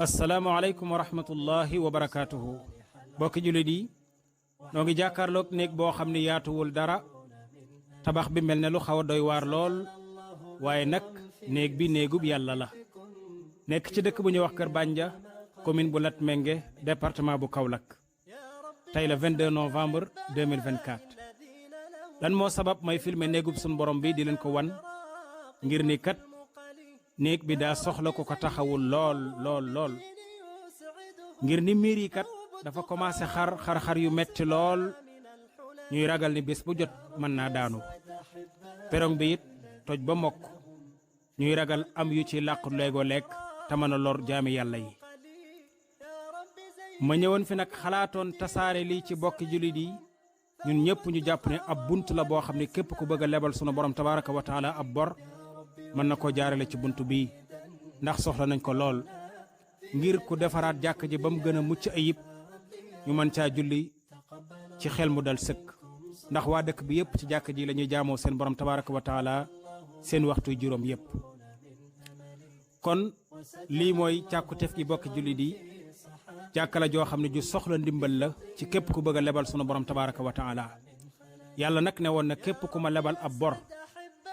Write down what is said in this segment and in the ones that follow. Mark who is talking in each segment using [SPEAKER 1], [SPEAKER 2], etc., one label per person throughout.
[SPEAKER 1] asalaamaaleykum wa rahmatullahi wa barakaatuhu bokki jullit yi noo ngi jàkkaarloog néeg boo xam ni yaatuwul dara tabax bi mel ne lu xaw a doy waar lool waaye nag néeg bi néegub yàlla la nekk ci dëkk bu ñuy wax Kër Banja commune bu Latmingué département bu Kaolack tey la 22 novembre 2024 lan moo sabab may filmer néegub sun borom bi di leen ko wan ngir ni kat néeg bi daa soxla ko ko taxawul lool ngir ni miir yi kat dafa commencé xar yu metti lool ñuy ragal ni bés bu jot mën naa daanu perong bi it toj ba mokk ñuy ragal am yu ci làqu léegoo lekk te mën a lor jaami yàlla yi ma ñëwoon fi nag xalaatoon tasaare lii ci bokki jullit yi ñun ñëpp ñu jàpp ne ab bunt la boo xam ne képp ku bëgg a lebal sunu borom tabaraka wa taala ab bor mën na koo jaarale ci bunt bii ndax soxla nañ ko lool ngir ku defaraat jàkk ji ba mu gën a mucc ayib ñu mën caa julli ci xel mu dal sëkk ndax waa dëkk bi yëpp ci jàkk ji la ñuy jaamoo seen borom tabaraka wa taala seen waxtu juróom yëpp kon lii mooy càkkutéef gi bokki julli di jàkka la joo xam ne ju soxla ndimbal la ci képp ku bëgg a lebal sunu borom tabaraka wa taala yàlla nag ne woon na képp ku ma lebal ab bor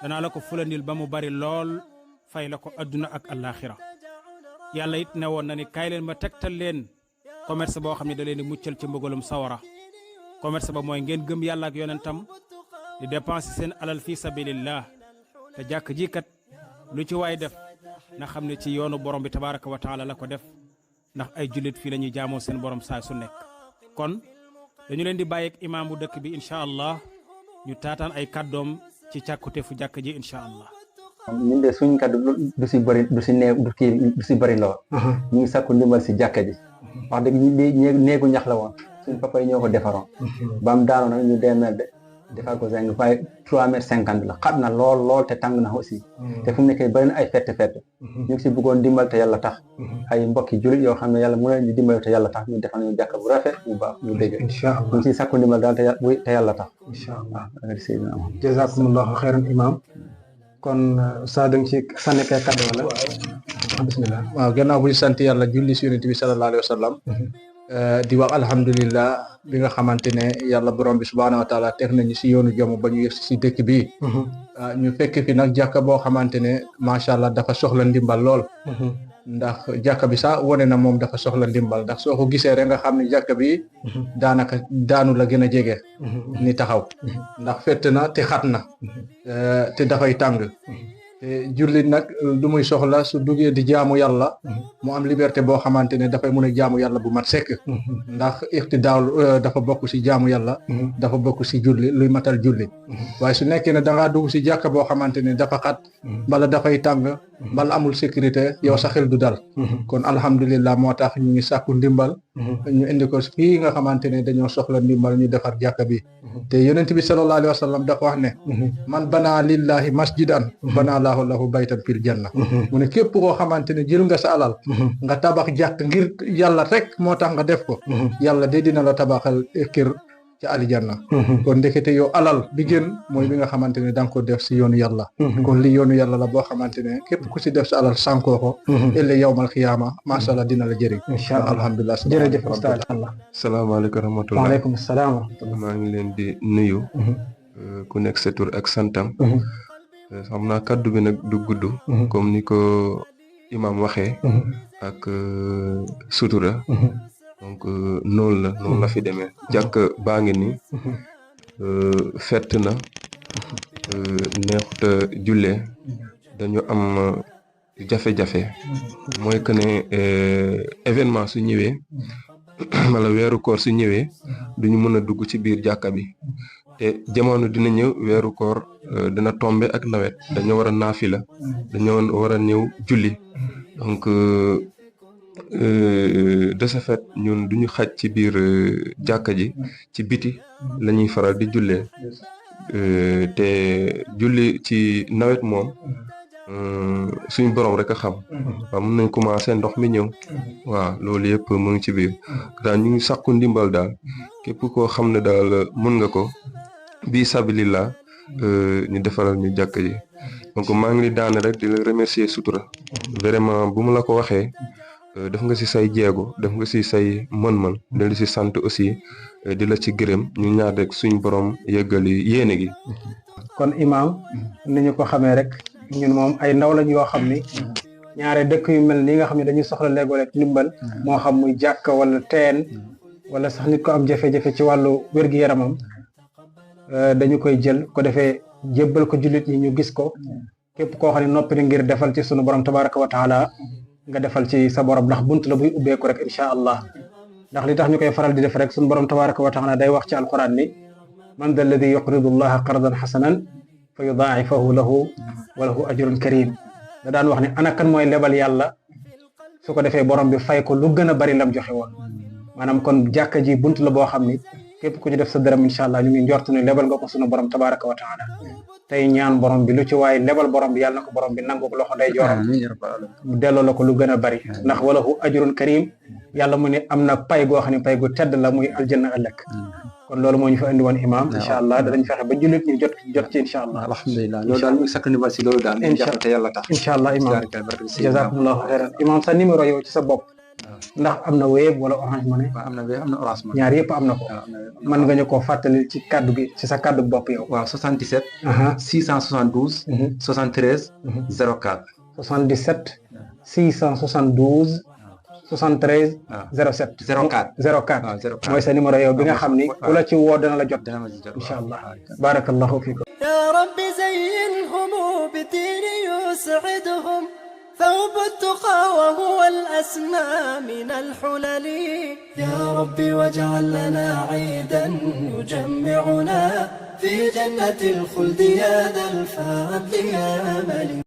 [SPEAKER 1] danaa la ko fulandil ba mu bari lool fay la ko adduna ak allaaxira yàlla it ne woon na ni kaay leen ma tegtal leen commerce boo xam ne da leen di muccal ci mbugalum sawara commerce ba mooy ngeen gëm yàlla ak yonentam di dépenser seen alal fi sabilillah te jàkk ji kat lu ci waay def na xam ne ci yoonu borom bi tabaraka wa taala la ko def ndax ay jullit fii la ñuy jaamoo seen borom saa su nekk kon dañu leen di bàyyeeg imaam bu dëkk bi incha allah ñu taataan ay kàddoom ci càkkutéefu jàkk ji incha allah.
[SPEAKER 2] ñun de suñ kaddu du si bëri du si néew du si bëri lool. ñu ngi sakku ndimbal si jàkka ji. wax dëgg néegu ñax la woon suñ papa yi ñoo ko defaroon. ba mu daanoon nag ñu demee defar ko zinc waaye 3,50 m la xat na lool te tàng na aussi. te fu mu nekkee bëri na ay fett. ñu ngi si bëggoon dimbal te yàlla tax. ay mbokki jullit yoo xam ne yàlla mu leen di dimbal te yàlla tax ñu defal ñu jàkka bu rafet bu baax ñu dégg.
[SPEAKER 3] incha allah
[SPEAKER 2] ñu ngi siy sakku ndimbal daal te yàlla tax.
[SPEAKER 3] incha allah jazakumullahu xayran imam kon saa danga ci sànni kay kàddu wala bismillah. waaw gannaaw bu ñu sant yàlla julli si yonent bi sallallahu alayhi wa sallam di wax alhamdulillah bi nga xamante ne yàlla borom bi subhaanahu wa taala teg nañu si yoonu jom ba ñu yëg si dëkk bi ñu fekk fi nag jàkka boo xamante ne macha allah dafa soxla ndimbal lool ndax jàkka bi sax wane na moom dafa soxla ndimbal ndax soo ko gisee rek nga xam ne jàkka bi daanaka daanu la gën a jege ni taxaw ndax fett na te xat na te dafay tàng te jullit nag du muy soxla su duggee di jaamu yàlla mu am liberté boo xamante ne dafay mun a jaamu yàlla bu mat sekk ndax iqtidaaw dafa bokk si jaamu yàlla dafa bokk si julli luy matal julli waaye su nekkee ne dangaa dugg si jàkka boo xamante ne dafa xat mbala dafay tàng mbala amul sécurité yow sa xel du dal kon alhamdulillah moo tax ñu ngi sàkku ndimbal ñu indi ko fii nga xamante ne dañoo soxla ndimbal ñu defar jàkka bi te yonent bi sallallahu alayhi wa sallam dafa wax ne man banaa lillahi masjidan banaa laahu lahu baytan fil janna mu ne képp koo xamante ne jël nga sa alal nga tabax jàkk ngir yàlla rek moo tax nga def ko yàlla de dina la tabaxal kër ci aljanna kon ndekete yow alal bi gën mooy bi nga xamante ne da nga ko def si yoonu yàlla kon li yoonu yàlla la boo xamante ne képp ku si def sa alal sànkoo ko ëllëg yawmal xiyaama macha allah dina la jëriñ incha allah alhamdulilah jërëjëf ustaad allah
[SPEAKER 4] salaamaaleykum wa rahmatulah
[SPEAKER 3] waaleykum salaam wa rahmatulah
[SPEAKER 4] maa ngi leen di nuyu ku nekk sa tur ak santam xam naa kaddu bi nag du gudd comme ni ko imam waxee ak sutura donc noonu la fi demee jàkk baa ngi ni fett na neexuta jullee dañu am jafe-jafe mooy que ne événement su ñëwee wala weeru koor su ñëwee duñu mën a dugg ci biir jàkka bi te jamono dina ñëw weeru koor dina tombe ak nawet dañoo war a naafila dañoo war a ñëw julli donc de ce fait ñun duñu xaj ci biir jàkka ji ci biti la ñuy faral di jullee te julli ci nawet moom suñu borom rek a xam waaw mën nañ commencé ndox mi ñëw waaw loolu yëpp mu ngi ci biir daal ñu ngi sàkku ndimbal daal képp koo xam ne daal mën nga ko bii sabilillah ñu defaral ñu jàkk ji donc maa ngi daane rek di la remercier sutura vraiment bu mu la ko waxee def nga si say jéego def nga si say mën-mën di si sant aussi di la ci gërëm ñu ñaar rek suñ borom yëggali yéene gi.
[SPEAKER 3] kon imaam ni ñu ko xamee rek ñun moom ay ndaw lañ yoo xam ni ñaare dëkk yu mel nii nga xam ne dañuy soxla léegoo rek ndimbal moo xam muy jàkka wala teen wala sax nit ko am jafe-jafe ci wàllu wér-gi-yaramam dañu koy jël ko defee jébbal ko jullit ñi ñu gis ko képp koo xam ne noppi na ngir defal ci sunu borom tabaraka wa taala nga defal ci sa borom ndax bunt la buy ubbeeku rek incha allah ndax li tax ñu koy faral di def rek sunu borom tabaraka wa taala day wax ci alquran ni man da alladi yuqridu allaha qardan xasanan fa yudaa'ifahu lahu wa lahu ajrun karim da daan wax ne ana kan mooy lebal yàlla su ko defee borom bi fay ko lu gën a bari lam joxe woon maanaam kon jàkka ji bunt la boo xam ni képp ku ci def sa dërëm incha allah ñu ngi njort ne lebal nga ko sunu borom tabaraka wa taala tey ñaan borom bi lu ci waaye lebal borom bi yàlla na ko borom bi nangu ko loxo day jooram mu delloo la ko lu gën a bari ndax walahu ajrun karim yàlla mu ne am na pay goo xam ne pay gu tedd la muy aljanna ëllëg kon loolu moo ñu fa indi woon imam incha allah danañ fexe ba jullit ñu jot ci incha allah
[SPEAKER 2] alhamdulilah loolu daal ñu sakk ndimbal si loolu daal te yàlla tax
[SPEAKER 3] incha allah imam jazakumullahu xayran imam sa numéro yow ci sa bopp ndax am na Wave wala Orange Money
[SPEAKER 2] am na Wave am na Orange Money
[SPEAKER 3] ñaar yëpp am na ko mën nga ñu koo fàttali ci kaddu gi ci sa kaddu bopp yow
[SPEAKER 2] waaw 77 672 73 04
[SPEAKER 3] 77 672 73 07 04 mooy sa numéro yow bi nga xam ni ku la ci woo dana la jot incha allah barakallahu fikum
[SPEAKER 5] ya rabbi zayyinhum bidin yus'idhum ثوب التقى وهو الأسمى من الحلل يا ربي واجعل لنا عيدا يجمعنا في جنة الخلد يا ذا الفضل يا ملك